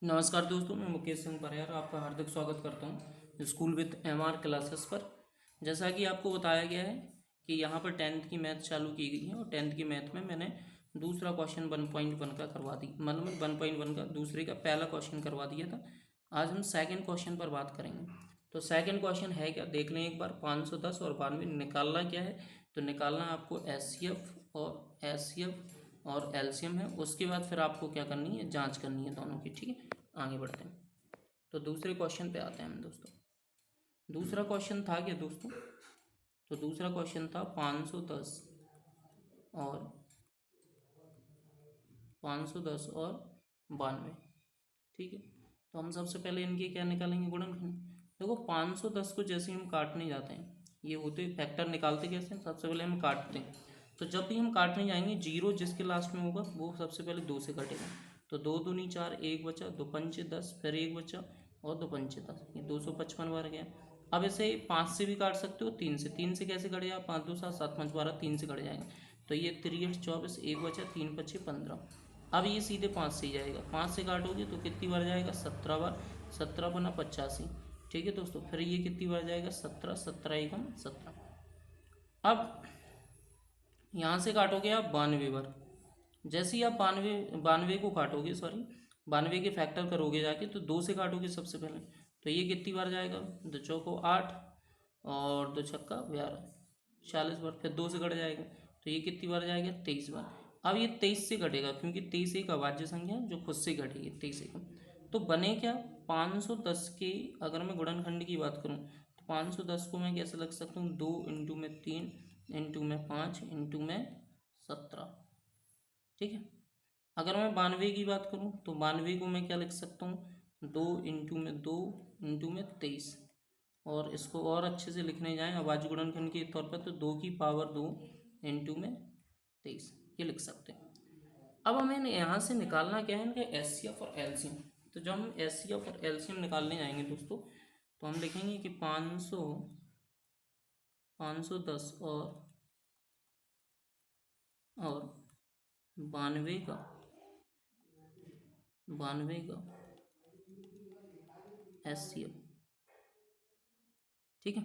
नमस्कार दोस्तों, मैं मुकेश सिंह परिहार आपका हार्दिक स्वागत करता हूँ स्कूल विद एमआर क्लासेस पर। जैसा कि आपको बताया गया है कि यहाँ पर टेंथ की मैथ चालू की गई है और टेंथ की मैथ में मैंने दूसरा क्वेश्चन 1.1 का करवा दी, मतलब 1.1 का दूसरे का पहला क्वेश्चन करवा दिया था। आज हम सेकेंड क्वेश्चन पर बात करेंगे। तो सेकेंड क्वेश्चन है क्या, देख लें एक बार। 510 और 92 निकालना क्या है, तो निकालना आपको एस और एलसीएम है। उसके बाद फिर आपको क्या करनी है, जांच करनी है दोनों की। ठीक है, आगे बढ़ते हैं। तो दूसरे क्वेश्चन पे आते हैं हम दोस्तों। दूसरा क्वेश्चन था क्या दोस्तों, तो दूसरा क्वेश्चन था 510 और 92। ठीक है, तो हम सबसे पहले इनके क्या निकालेंगे, गुणनखंड। देखो 510 को जैसे हम काटने जाते हैं, ये होते फैक्टर निकालते कैसे हैं, सबसे पहले हम काटते हैं। तो जब भी हम काटने जाएंगे, जीरो जिसके लास्ट में होगा वो सबसे पहले दो से कटेगा। तो दो दूनी चार, एक बचा, दो पंचे 10, फिर एक बचा और दो पंचे 10, ये 255 बार गया। अब इसे पाँच से भी काट सकते हो, तीन से कैसे कटेगा, पाँच दो सात, सात पाँच बारह, तीन से कट जाएंगे। तो ये 3 8 24, एक बचा, तीन पच्चे 15। अब ये सीधे पाँच से ही जाएगा, पाँच से काटोगे तो कितनी बार जाएगा, 17 बार। 17 × 85। ठीक है दोस्तों, फिर ये कितनी बार जाएगा, 17, 17 एकम 17। अब यहाँ से काटोगे आप 92 बार। जैसे ही आप बानवे बानवे को काटोगे, सॉरी, 92 के फैक्टर करोगे जाके, तो दो से काटोगे सबसे पहले। तो ये कितनी बार जाएगा, दो चौको 8 और दो छक्का 12, 40 बार। फिर दो से कट जाएगा, तो ये कितनी बार जाएगा, 23 बार। अब ये 23 से कटेगा, क्योंकि 23 एक अभाज्य संख्या है जो खुद से कटेगी, 23 एकम। तो बने क्या, 510 के, अगर मैं गुणनखंड की बात करूँ तो 510 को मैं कैसे लग सकता हूँ, 2 × 3 × 5 × 17। ठीक है, अगर मैं 92 की बात करूँ तो 92 को मैं क्या लिख सकता हूँ, 2 × 2 × 23। और इसको और अच्छे से लिखने जाएँ अभाज्य गुणनखंड के तौर पर, तो 2 की पावर 2 × 23 ये लिख सकते हैं। अब हमें यहाँ से निकालना क्या है, इनका एचसीएफ और एलसीएम। तो जब हम एचसीएफ और एलसीएम निकालने जाएंगे दोस्तों, तो हम लिखेंगे कि 510 और 92 का एचसीएफ। ठीक है,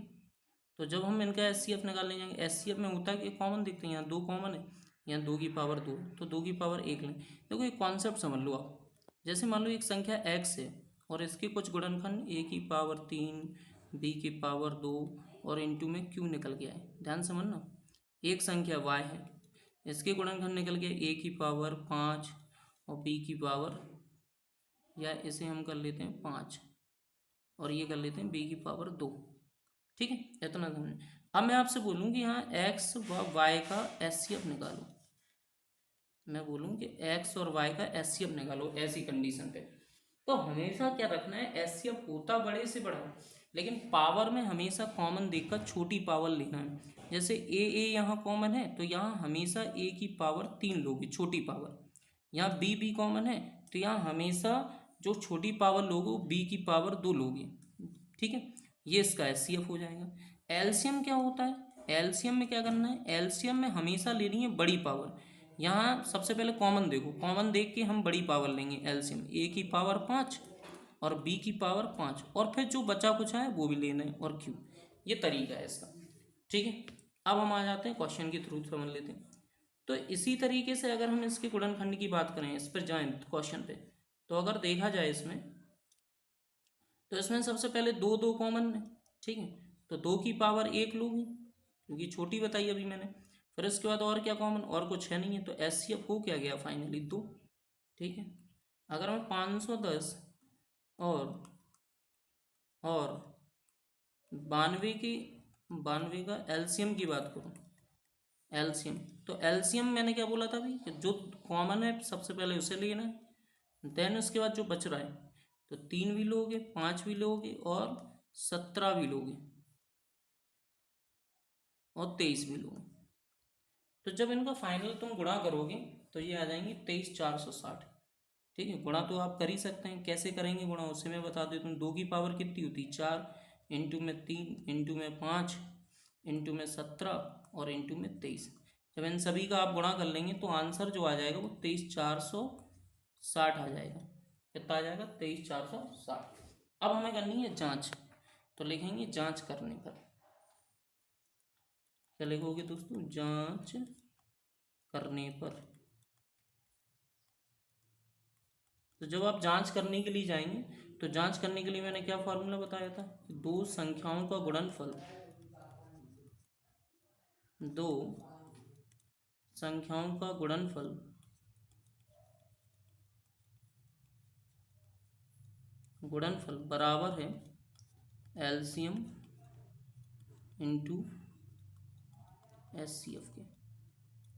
तो जब हम इनका एचसीएफ निकालने जाएंगे, एचसीएफ में होता है कि कॉमन देखते हैं, यहाँ दो कॉमन है, यहाँ 2 की पावर 2, तो 2 की पावर 1 लें। देखो एक कॉन्सेप्ट समझ लो आप। जैसे मान लो एक संख्या एक्स है और इसके कुछ गुणनखंड A की पावर 3, B की पावर 2 और इंटू में क्यू निकल गया है। ध्यान समझना, एक संख्या y है, इसके गुणनखंड निकल गया A की पावर 5 और B की पावर, या इसे हम कर लेते हैं 5 और ये कर लेते हैं B की पावर 2। ठीक है, इतना समझ। अब मैं आपसे बोलूँ कि यहाँ एक्स व वाई का एचसीएफ निकालो, मैं बोलूँ कि एक्स और वाई का एचसीएफ निकालो ऐसी कंडीशन पे, तो हमेशा क्या रखना है, एचसीएफ होता बड़े से बड़ा, लेकिन पावर में हमेशा कॉमन देखकर छोटी पावर लेना है। जैसे ए यहाँ कॉमन है, तो यहाँ हमेशा A की पावर 3 लोगे, छोटी पावर। यहाँ बी कॉमन है, तो यहाँ हमेशा जो छोटी पावर लोगे वो B की पावर 2 लोगे। ठीक है, ये इसका एचसीएफ हो जाएगा। एलसीएम क्या होता है, एलसीएम में क्या करना है, एलसीएम में हमेशा लेनी है बड़ी पावर। यहाँ सबसे पहले कॉमन देखो, कॉमन देख के हम बड़ी पावर लेंगे। एलसीएम A की पावर 5 और B की पावर 5, और फिर जो बचा कुछ है वो भी लेना है, और क्यों, ये तरीका है इसका। ठीक है, अब हम आ जाते हैं क्वेश्चन के थ्रू समझ लेते हैं। तो इसी तरीके से अगर हम इसके गुणनखंड की बात करें, इस पर जाएं क्वेश्चन पे, तो अगर देखा जाए इसमें, तो इसमें सबसे पहले दो दो कॉमन है। ठीक है, तो 2 की पावर 1 लूँगी, क्योंकि छोटी बताई अभी मैंने। फिर इसके बाद और क्या कॉमन, और कुछ है नहीं है, तो एचसीएफ हो क्या गया फाइनली 2। ठीक है, अगर मैं 510 और और 92 का एलसीएम की बात करूँ, एलसीएम, तो एलसीएम मैंने क्या बोला था अभी, कि जो कॉमन है सबसे पहले उसे लेना है, देन उसके बाद जो बच रहा है, तो 3 भी लोगे, 5 भी लोगे और 17 भी लोगे और 23 भी लोगे। तो जब इनका फाइनल तुम गुणा करोगे तो ये आ जाएंगे 23,460। ठीक है, गुणा तो आप कर ही सकते हैं, कैसे करेंगे गुणा उसे मैं बता देता हूँ। 2 की पावर कितनी होती है, 4, इंटू में 3, इंटू में 5, इंटू में 17 और इंटू में 23। जब इन सभी का आप गुणा कर लेंगे तो आंसर जो आ जाएगा वो 23,460 आ जाएगा। कितना आ जाएगा 23,460। अब हमें करनी है जांच, तो लिखेंगे जांच करने पर। क्या लिखोगे दोस्तों? जांच करने पर। तो जब आप जांच करने के लिए जाएंगे तो जांच करने के लिए मैंने क्या फॉर्मूला बताया था? दो संख्याओं का गुणनफल, दो संख्याओं का गुणनफल बराबर है एलसीएम इंटू एचसीएफ के।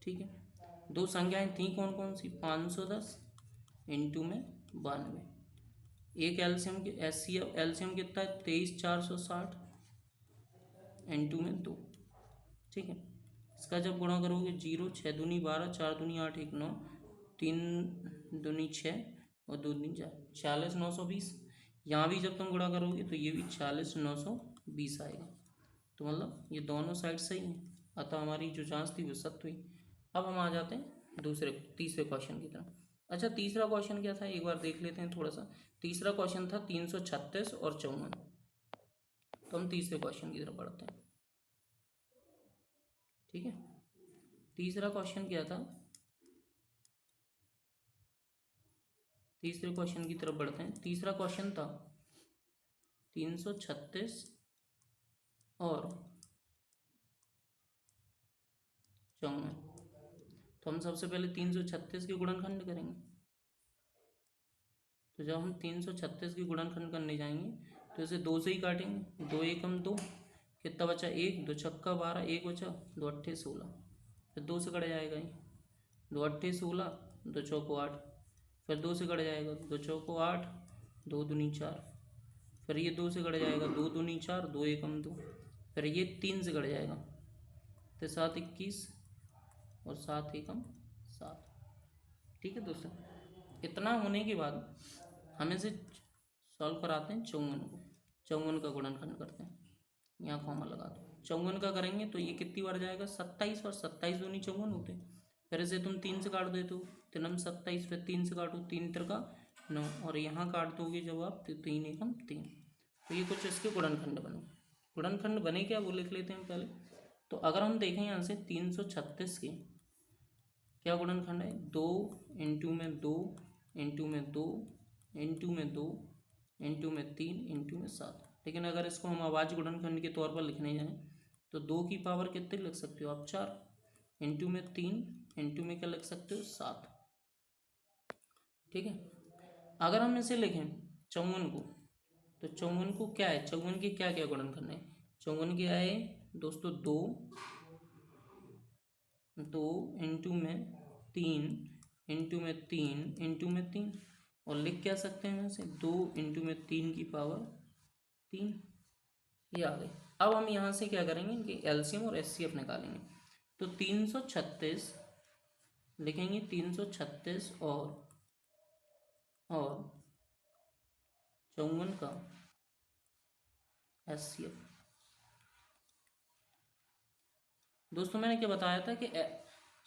ठीक है, दो संख्याएं थी कौन कौन सी? 510 इंटू में 92। एक एलसीएम के एचसीएफ एलसीएम कितना है? 23,460 इंटू में 2। ठीक है, इसका जब गुणा करोगे 0, 6 दूनी 12, 4 दूनी 8, 1 9, 3 दूनी 6 और 2 दूनी 4, 46,920। यहाँ भी जब तुम गुणा करोगे तो ये भी 46,920 आएगा। तो मतलब ये दोनों साइड सही हैं, अतः हमारी जो जांच थी वो सत्य हुई। अब हम आ जाते हैं तीसरे क्वेश्चन की तरफ। अच्छा, तीसरा क्वेश्चन क्या था एक बार देख लेते हैं थोड़ा सा। तीसरा क्वेश्चन था 336 और 54। तो हम तीसरे क्वेश्चन की तरफ बढ़ते हैं। ठीक है, तीसरा क्वेश्चन क्या था? तीसरे क्वेश्चन की तरफ बढ़ते हैं। तीसरा क्वेश्चन था 336 और 54। तो हम सबसे पहले 336 के गुणनखंड करेंगे। तो जब हम 336 के गुणनखंड करने जाएंगे तो इसे 2 से ही काटेंगे। 2 एकम 2, कितना बचा? 1, 2 छक्का 12, 1 बचा, 2 अट्ठे 16, फिर 2 से कट जाएगा ये, 2 अट्ठे 16, 2 चौको 8, फिर 2 से कट जाएगा, 2 चौको 8, 2 दूनी 4, फिर ये 2 से कट जाएगा, 2 दूनी 4, 2 एकम 2, फिर ये 3 से कट जाएगा, तो 7 21 और 7 एकम 7। ठीक है दोस्तों, इतना होने के बाद हम इसे सॉल्व कराते हैं 54 को। 54 का गुणनखंड करते हैं, यहाँ कॉमा लगा दो। 54 का करेंगे तो ये कितनी बार जाएगा? 27 बार। 27 दूनी 54 होते हैं। फिर इसे तुम 3 से काट देते हो, 3 27, फिर 3 से काटो, 3 तिरका 9, और यहाँ काट दोगे जब आप तो 3 एकम 3। तो ये कुछ इसके गुणनखंड बने। गुणनखंड बने क्या वो लिख लेते हैं पहले। तो अगर हम देखें यहाँ से 336 के क्या गुणनखंड है? 2 इंटू में 2 इंटू में 2 इंटू में 2 इंटू में 3 इंटू में 7। लेकिन अगर इसको हम अभाज्य गुणनखंड के तौर पर लिखने जाएं तो 2 की पावर कितने लिख सकते हो आप? 4 इंटू में 3 इंटू में क्या लिख सकते हो? 7। ठीक है, अगर हम इसे लिखें 54 को, तो 54 को क्या है? 54 के क्या क्या गुणनखंड है? 54 के आए दोस्तों 2 इंटू में 3 इंटू में 3 इंटू में 3, और लिख क्या सकते हैं वैसे? 2 इंटू में 3 की पावर 3। ये आ गई। अब हम यहाँ से क्या करेंगे? इनके एलसीएम और एचसीएफ निकालेंगे। तो 336 लिखेंगे, 336 और 54 का एचसीएफ। दोस्तों मैंने क्या बताया था कि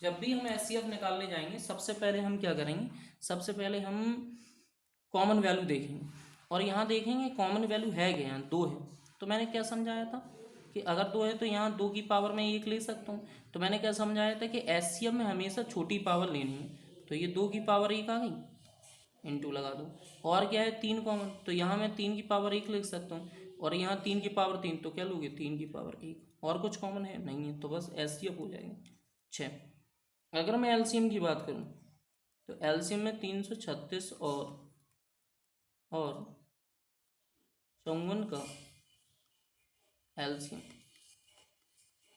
जब भी हम एचसीएफ निकालने जाएंगे सबसे पहले हम क्या करेंगे? सबसे पहले हम कॉमन वैल्यू देखेंगे, और यहाँ देखेंगे कॉमन वैल्यू है क्या? यहाँ 2 है। तो मैंने क्या समझाया था कि अगर 2 है तो यहाँ 2 की पावर में 1 ले सकता हूँ। तो मैंने क्या समझाया था कि एचसीएफ में हमेशा छोटी पावर लेनी है। तो ये 2 की पावर 1 आ गई, इंटू लगा दो। और क्या है? 3 कॉमन, तो यहाँ मैं 3 की पावर 1 लिख सकता हूँ, और यहाँ 3 की पावर 3, तो क्या लोगे? 3 की पावर 1। और कुछ कॉमन है? नहीं है, तो बस एचसीएफ हो जाएगा 6। अगर मैं एलसीएम की बात करूँ तो एलसीएम में 336 और 54 का एलसीएम।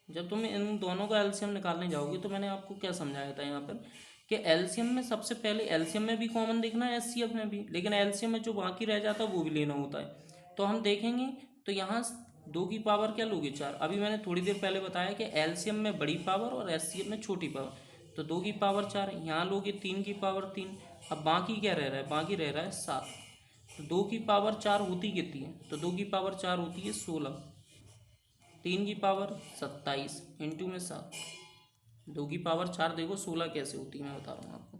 जब तुम इन दोनों का एलसीएम निकालने जाओगे तो मैंने आपको क्या समझाया था यहाँ पर कि एलसीएम में सबसे पहले एलसीएम में भी कॉमन देखना है, एचसीएफ में भी, लेकिन एलसीएम में जो बाकी रह जाता है वो भी लेना होता है। तो हम देखेंगे तो यहाँ 2 की पावर क्या लोगे? 4। अभी मैंने थोड़ी देर पहले बताया कि एलसीएम में बड़ी पावर और एचसीएफ में छोटी पावर। तो 2 की पावर 4, यहाँ लोगे 3 की पावर 3। अब बाकी क्या रह रहा है? बाकी रह रहा है 7। तो 2 की पावर 4 होती कितनी है? तो 2 की पावर 4 होती है 16। 3 की पावर 27 इंटू में 7। 2 की पावर 4 देखो 16 कैसे होती है मैं बता रहा हूँ आपको।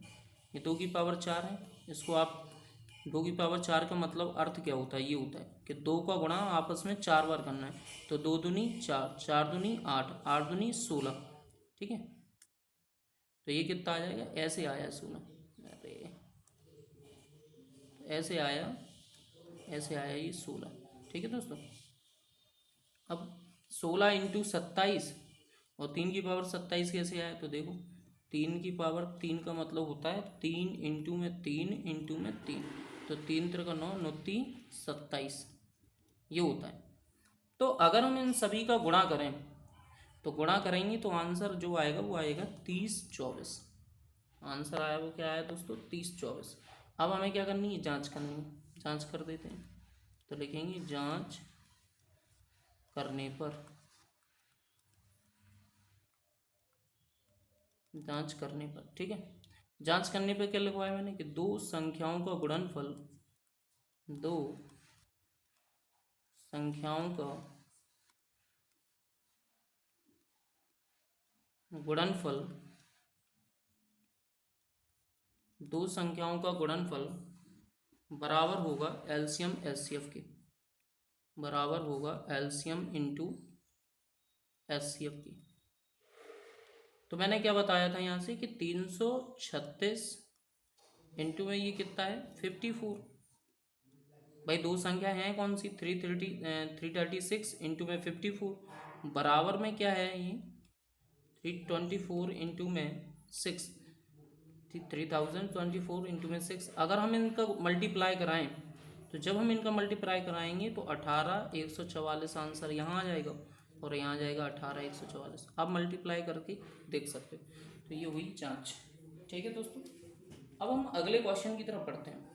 ये 2 की पावर 4 है, इसको आप 2 की पावर 4 का मतलब अर्थ क्या होता है, ये होता है कि 2 का गुणा आपस में 4 बार करना है। तो 2 दूनी 4, 4 दूनी 8, 8 दूनी 16। ठीक है, तो ये कितना आ जाएगा, ऐसे आया 16। अरे ऐसे आया, ऐसे आया ये 16। ठीक है दोस्तों, अब 16 × 27 और 3 की पावर 27 कैसे आया, तो देखो 3 का मतलब होता है 3 × 3 × 3 तो 3 × 3 = 9, 9 × 3 = 27, ये होता है। तो अगर हम इन सभी का गुणा करें तो गुणा करेंगे तो आंसर जो आएगा वो आएगा 3024। आंसर आया वो क्या आया दोस्तों, 3024। अब हमें क्या करनी है, जांच करनी है। जांच कर देते हैं, तो लिखेंगे जांच करने पर, जांच करने पर। ठीक है, जांच करने पर क्या लिखवाया मैंने कि दो संख्याओं का गुणनफल, दो संख्याओं का गुणनफल, दो संख्याओं का गुणनफल बराबर होगा एलसीएम एचसीएफ के, बराबर होगा एलसीएम इंटू एचसीएफ की। तो मैंने क्या बताया था यहाँ से कि 336 इंटू में ये कितना है 54। भाई दो संख्या हैं कौन सी, 336 इंटू में 54 बराबर में क्या है ये 324 इंटू में 6, 3024 इंटू में 6। अगर हम इनका मल्टीप्लाई कराएं तो जब हम इनका मल्टीप्लाई कराएंगे तो 18 144 आंसर यहाँ आ जाएगा और यहाँ आ जाएगा 18 144। आप मल्टीप्लाई करके देख सकते हो। तो ये हुई जांच। ठीक है दोस्तों, अब हम अगले क्वेश्चन की तरफ पढ़ते हैं।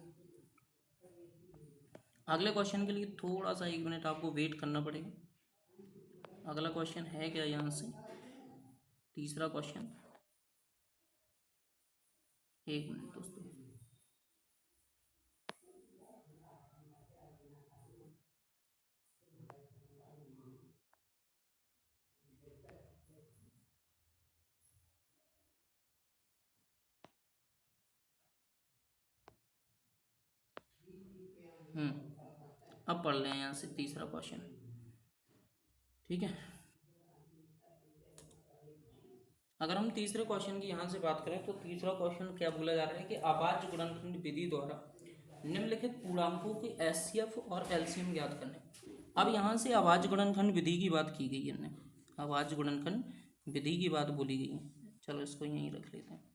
अगले क्वेश्चन के लिए थोड़ा सा 1 मिनट आपको वेट करना पड़ेगा। अगला क्वेश्चन है क्या यहाँ से, तीसरा क्वेश्चन, 1 मिनट दोस्तों। अब पढ़ लें यहाँ से तीसरा क्वेश्चन। ठीक है, अगर हम तीसरे क्वेश्चन की यहाँ से बात करें तो तीसरा क्वेश्चन क्या बोला जा रहा है कि अभाज्य गुणनखंड विधि द्वारा निम्नलिखित पूर्णांकों के एचसीएफ और एलसीएम ज्ञात करने। अब यहाँ से अभाज्य गुणनखंड विधि की बात की गई है, अभाज्य गुणनखंड विधि की बात बोली गई है। चलो इसको यहीं रख लेते हैं।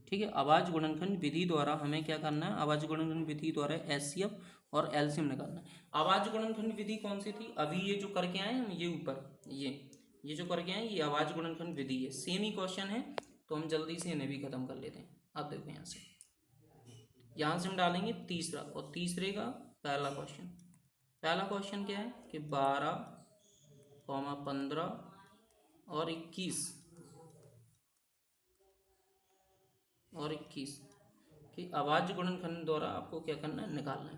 ठीक है, अभाज्य गुणनखंड विधि द्वारा हमें क्या करना है, अभाज्य गुणनखंड विधि द्वारा एचसीएफ और एलसीएम निकालना है। अभाज्य गुणनखंड विधि कौन सी थी, अभी ये जो करके आए हम, ये ऊपर ये जो करके आए ये अभाज्य गुणनखंड विधि है। सेम ही क्वेश्चन है तो हम जल्दी से इन्हें भी खत्म कर लेते हैं। अब देखो यहाँ से हम डालेंगे तीसरा, और तीसरे का पहला क्वेश्चन। पहला क्वेश्चन क्या है कि 12, 15 और 21 कि अभाज्य गुणनखंड द्वारा आपको क्या करना है, निकालना है।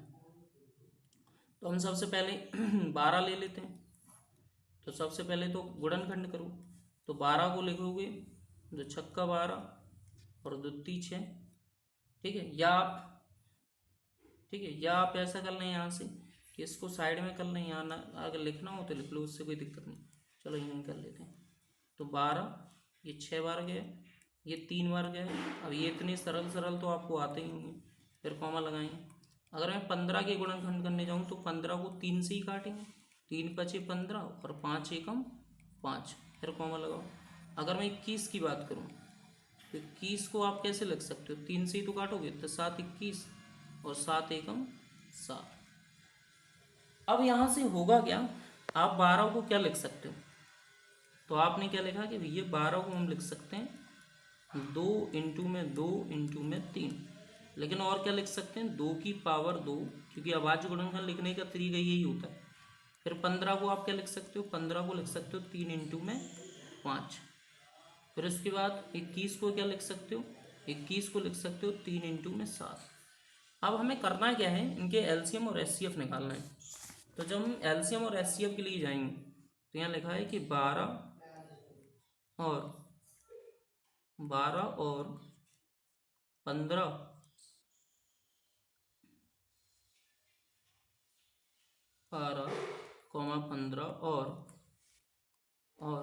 तो हम सबसे पहले 12 ले लेते हैं। तो सबसे पहले तो गुणनखंड करो, तो 12 को लिखोगे 2 छक्का 12 और 2 तीन 6। ठीक है, या आप ऐसा कर लें यहाँ से कि इसको साइड में कर लें, यहाँ ना अगर लिखना हो तो लिख लो, उससे कोई दिक्कत नहीं। चलो यहीं कर लेते हैं। तो 12, ये 6 बार गए, ये 3 बार गए। अब ये इतने सरल तो आपको आते ही होंगे, फिर कॉमा लगाएंगे। अगर मैं 15 के गुणनखंड करने जाऊँ तो 15 को 3 से ही काटेंगे, 3 5 15 और 5 एकम 5, फिर कॉमा लगाओ। अगर मैं 21 की बात करूँ तो 21 को आप कैसे लिख सकते हो, 3 से ही तो काटोगे, तो 7 21 और 7 एकम 7। अब यहाँ से होगा क्या, आप 12 को क्या लिख सकते हो, तो आपने क्या लिखा कि भैया 12 को हम लिख सकते हैं 2 इंटू में 2 इंटू में 3। लेकिन और क्या लिख सकते हैं, 2 की पावर 2, क्योंकि अभाज्य गुणनखंड लिखने का तरीका यही होता है। फिर 15 को आप क्या लिख सकते हो, 15 को लिख सकते हो 3 इंटू में 5। फिर उसके बाद 21 को क्या लिख सकते हो, 21 को लिख सकते हो 3 इंटू में 7। अब हमें करना क्या है, इनके एलसीएम और एचसीएफ निकालना है। तो जब हम एलसीएम और एचसीएफ के लिए जाएंगे तो यहाँ लिखा है कि 12 और 15 12, 15 और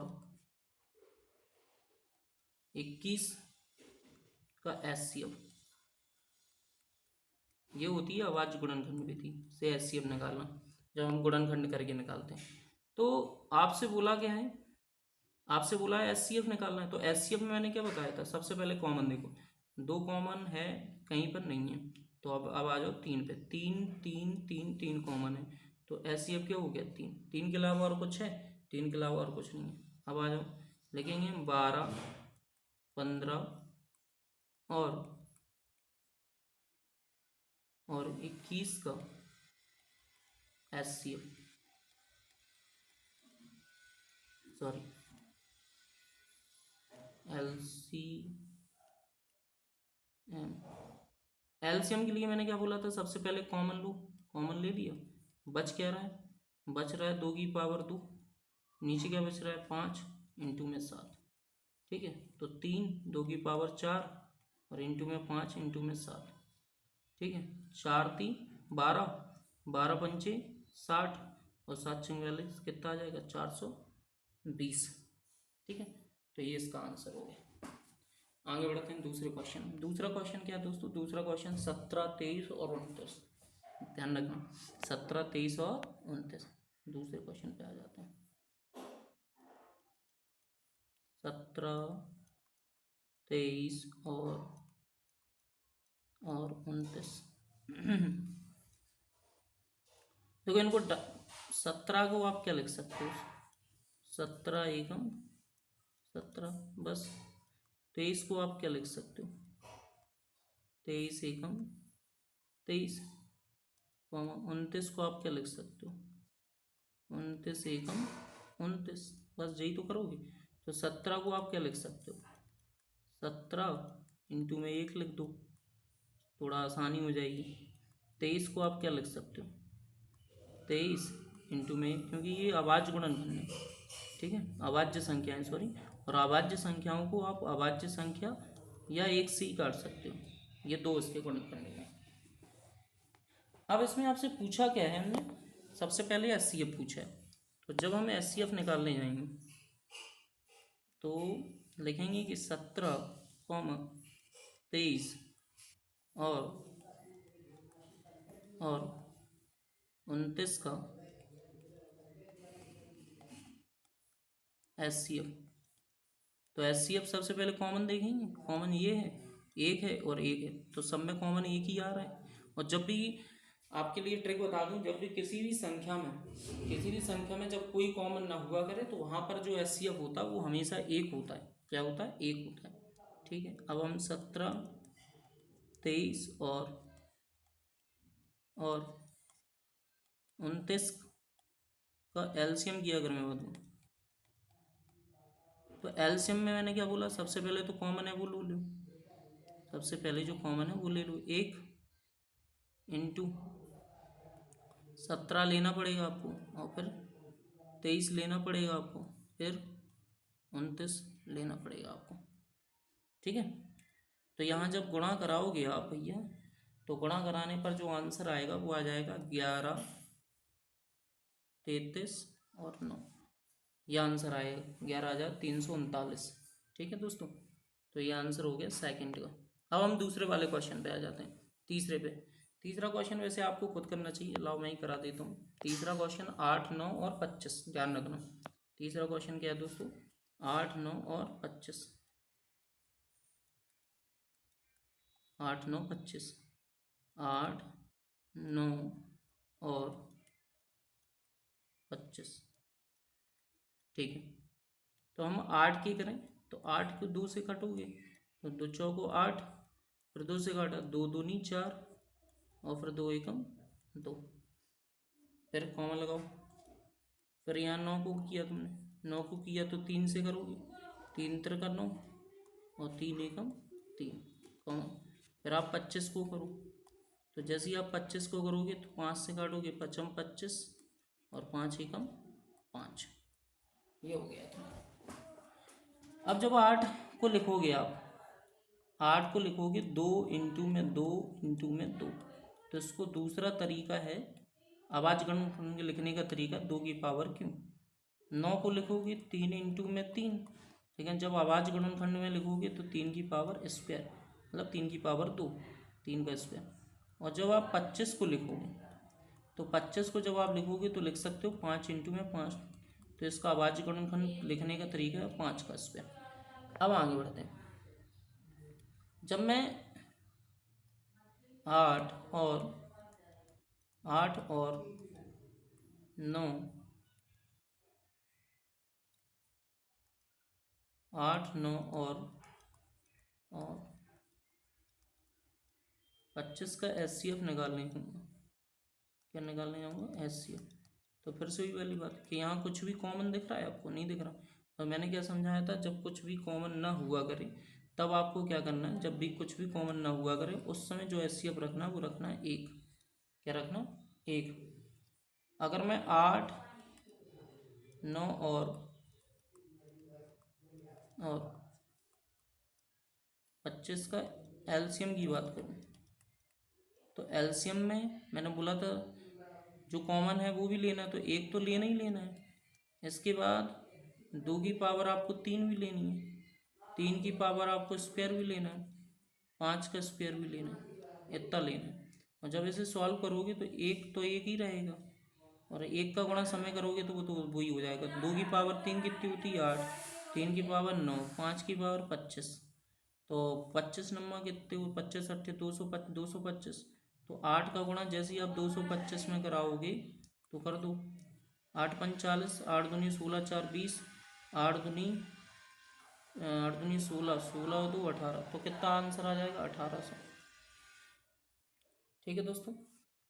21 का HCF। ये होती है अभाज्य गुणनखंड विधि से HCF निकालना, जब हम गुणनखंड करके निकालते हैं। तो आपसे बोला क्या है, आपसे बोला है HCF निकालना है। तो HCF में मैंने क्या बताया था, सबसे पहले कॉमन देखो, दो कॉमन है, कहीं पर नहीं है। तो अब आ जाओ तीन पे, तीन तीन तीन तीन कॉमन है, तो HCF क्या हो गया, तीन। तीन के अलावा और कुछ है, तीन के अलावा और कुछ नहीं है। अब आ जाओ, लिखेंगे 12, 15 और 21 का HCF, सॉरी LCM। एलसीएम के लिए मैंने क्या बोला था, सबसे पहले कॉमन लो, कॉमन ले लिया, बच क्या रहा है, बच रहा है 2 की पावर 2, नीचे क्या बच रहा है 5, इंटू में 7, ठीक है। तो 3, 2 की पावर 4 और इंटू में 5 इंटू में 7, ठीक है। 4 3 12, 12 पंचे 60 और 7 छंग 42, कितना आ जाएगा 420, ठीक है। तो ये इसका आंसर हो गया। आगे बढ़ते हैं दूसरे क्वेश्चन। दूसरा क्वेश्चन क्या है दोस्तों, दूसरा क्वेश्चन 17, 23 और 29, ध्यान रखना 17, 23 और 29। दूसरे क्वेश्चन पे आ जाते हैं। 17, 23 और 29। देखो इनको 17 को आप क्या लिख सकते हो, 17 एकम 17 बस। 23 को आप क्या लिख सकते हो, 23 एकम 23, 29 को आप क्या लिख सकते हो, 29 एकम 29, बस यही तो करोगे। तो 17 को आप क्या लिख सकते हो, 17 इंटू में 1 लिख दो, थोड़ा आसानी हो जाएगी। 23 को आप क्या लिख सकते हो, 23 इंटू में 1, क्योंकि ये अभाज्य गुणनखंड है, ठीक है, अभाज्य संख्याएं सॉरी। और अभाज्य संख्याओं को आप अभाज्य संख्या या एक से ही काट सकते हो, ये दो इसके गुणनखंड हैं। अब इसमें आपसे पूछा क्या है हमने, सबसे पहले HCF पूछा है। तो जब हम HCF निकालने जाएंगे तो लिखेंगे कि 17, 23 और 29 का HCF। तो HCF सबसे पहले कॉमन देखेंगे, कॉमन ये है, एक है और एक है, तो सब में कॉमन एक ही आ रहा है। और जब भी आपके लिए ट्रिक बता दूं, जब भी किसी भी संख्या में जब कोई कॉमन ना हुआ करे तो वहाँ पर जो HCF होता है वो हमेशा एक होता है। क्या होता है, एक होता है, ठीक है। अब हम 17, 23 और 29 का LCM की अगर मैं बताऊँ, तो LCM में मैंने क्या बोला, सबसे पहले तो कॉमन है वो ले लो, सबसे पहले जो कॉमन है वो ले लो, 1 इंटू 17 लेना पड़ेगा आपको, और फिर 23 लेना पड़ेगा आपको, फिर 29 लेना पड़ेगा आपको, ठीक है। तो यहाँ जब गुणा कराओगे आप भैया, तो गुणा कराने पर जो आंसर आएगा वो आ जाएगा 11, 33 और 9, यह आंसर आएगा 11,339, ठीक है दोस्तों। तो ये आंसर हो गया सेकंड का। अब हम दूसरे वाले क्वेश्चन पे आ जाते हैं, तीसरे पे। तीसरा क्वेश्चन वैसे आपको खुद करना चाहिए, लाओ मैं ही करा देता हूँ। तीसरा क्वेश्चन 8, 9 और 25, ध्यान रखना। तीसरा क्वेश्चन क्या है दोस्तों, 8, 9 और 25, 8, 9, 25, 8, 9 और 25, ठीक है। तो हम 8 की करें, तो 8 को 2 से काटोगे, तो 2 चौको 8, फिर 2 से काटा, 2 दूनी 4 और फिर 2 एकम 2, फिर कॉमा लगाओ। फिर यहाँ 9 को किया तुमने, 9 को किया तो 3 से करोगे, 3 त्रिका 9 और 3 एकम 3, कॉमा। फिर आप 25 को करो, तो जैसे ही आप 25 को करोगे तो 5 से काटोगे, 5 25 और 5 एकम 5, ये हो गया तुम्हारा। अब जब 8 को लिखोगे आप, 8 को लिखोगे 2 इंटू में 2 इंटू में 2, तो इसको दूसरा तरीका है अभाज्य गुणनखंड लिखने का तरीका 2 की पावर क्यों। 9 को लिखोगे 3 इंटू में 3, लेकिन जब अभाज्य गुणनखंड में लिखोगे तो 3 की पावर स्क्वायर, मतलब 3 की पावर 2, 3 का स्क्वायर। और जब आप 25 को लिखोगे तो 25 को जब आप लिखोगे तो लिख सकते हो 5 इंटू में 5, तो इसका अभाज्य गुणनखंड लिखने का तरीका है 5 का स्क्वायर। अब आगे बढ़ते हैं। जब मैं 8 और 9 8 9 और 25 का HCF निकालने जाऊँगा। क्या निकालने जाऊँगा? HCF। तो फिर से वही वाली बात कि यहाँ कुछ भी कॉमन दिख रहा है आपको? नहीं दिख रहा। तो मैंने क्या समझाया था, जब कुछ भी कॉमन ना हुआ करे तब आपको क्या करना है, जब भी कुछ भी कॉमन ना हुआ करे उस समय जो HCF रखना है वो रखना है 1। क्या रखना? 1। अगर मैं 8 9 और 25 का LCM की बात करूँ तो LCM में मैंने बोला था जो कॉमन है वो भी लेना है, तो 1 तो लेना ही लेना है। इसके बाद 2 की पावर आपको 3 भी लेनी है, 3 की पावर आपको स्क्वायर भी लेना है, 5 का स्क्वायर भी लेना है, इतना लेना है। और जब इसे सॉल्व करोगे तो 1 तो 1 ही रहेगा, और 1 का गुणा समय करोगे तो वो तो वही हो जाएगा। 2 की पावर 3 कितनी होती है? 8। 3 की पावर 9, 5 की पावर 25, तो 25 नंबर कितने हुए? 25 अट्ठे 225। तो 8 का गुणा जैसे ही आप 225 में कराओगे तो कर दो, 8 पंच 40, 8 दूनी 16, 4 20, 8 दूनी 16, 16 2 18, तो कितना आंसर आ जाएगा? 1800। ठीक है दोस्तों,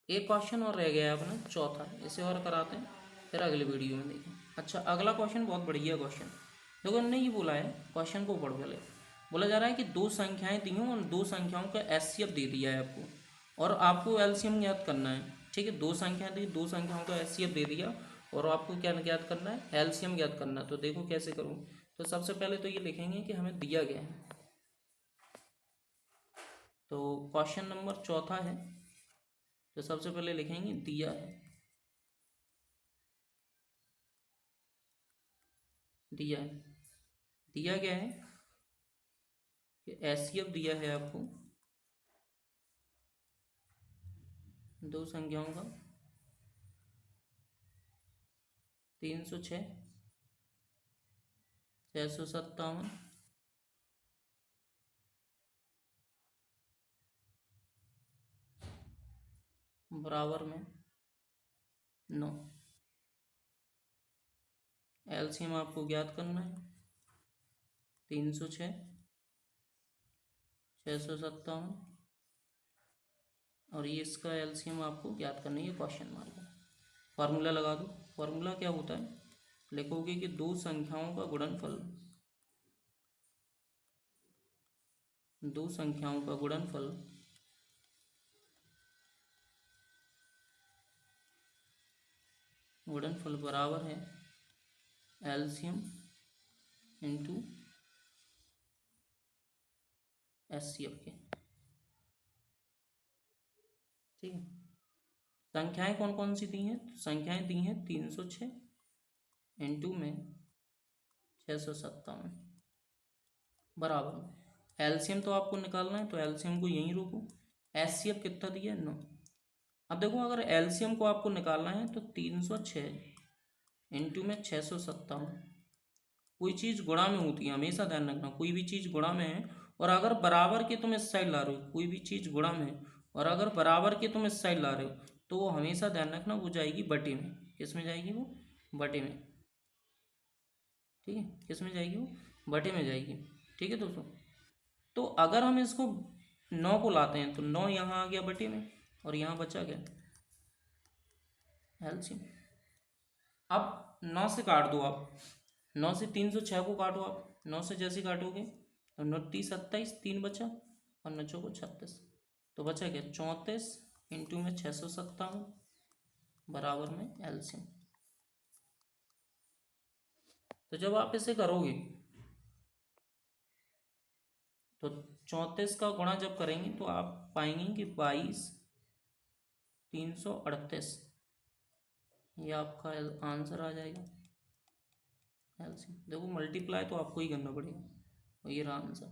एक क्वेश्चन और रह गया है अपना चौथा, इसे और कराते हैं फिर अगले वीडियो में देखें। अच्छा, अगला क्वेश्चन बहुत बढ़िया क्वेश्चन। देखो हमने ये बोला है, क्वेश्चन को पढ़ पहले। बोला जा रहा है कि दो संख्याएं दी हों और दो संख्याओं का HCF दे दिया है आपको और आपको LCM ज्ञात करना है। ठीक है, दो संख्याएं दी, दो संख्याओं का HCF दे दिया और आपको क्या ज्ञात करना है? LCM ज्ञात करना है। तो देखो कैसे करूँ। तो सबसे पहले तो ये लिखेंगे कि हमें दिया गया है। तो क्वेश्चन नंबर चौथा है, तो सबसे पहले लिखेंगे दिया है। दिया है, दिया क्या है कि HCF दिया है आपको दो संख्याओं का 306, 657, बराबर में 9। LCM आपको ज्ञात करना है 306, 657 और ये इसका LCM आपको ज्ञात करना है, ये क्वेश्चन मार्क है। फार्मूला लगा दो। फार्मूला क्या होता है? लिखोगे कि दो संख्याओं का गुणनफल, दो संख्याओं का गुणनफल बराबर है LCM इंटू HCF के। ठीक है, संख्याएं कौन कौन सी दी हैं? तो संख्याएं दी हैं 306 इंटू में 657 बराबर। LCM तो आपको निकालना है तो LCM को यहीं रोको। HCF कितना दिया है? 9। अब देखो, अगर LCM को आपको निकालना है तो 306 इंटू में 657, कोई चीज़ गुणा में होती है, हमेशा ध्यान रखना। कोई भी चीज़ गुणा में है और अगर बराबर के तुम इस साइड ला रहे हो, कोई भी चीज़ गुणा में है और अगर बराबर के तुम इस साइड ला रहे हो तो वो हमेशा ध्यान रखना वो जाएगी बटे में। किस में जाएगी वो? बटे में। ठीक है, किस में जाएगी वो? बटे में जाएगी। ठीक है दोस्तों, तो अगर हम इसको 9 को लाते हैं तो 9 यहाँ आ गया बटे में और यहाँ बचा गया LCM। अब 9 से काट दो आप, 9 से 306 को काटो आप, 9 से जैसे काटोगे तो 29 27, 3 बचा और 9 को 36, तो बचा क्या? 34 इंटू में 657 बराबर में LCM। तो जब आप इसे करोगे तो 34 का गुणा जब करेंगे तो आप पाएंगे कि 22 338 ये आपका आंसर आ जाएगा एलसीएम। देखो मल्टीप्लाई तो आपको ही करना पड़ेगा और ये रहा आंसर।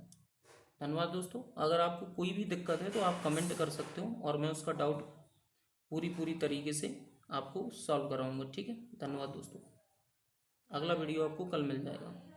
धन्यवाद दोस्तों। अगर आपको कोई भी दिक्कत है तो आप कमेंट कर सकते हो और मैं उसका डाउट पूरी तरीके से आपको सॉल्व कराऊंगा। ठीक है, धन्यवाद दोस्तों। अगला वीडियो आपको कल मिल जाएगा।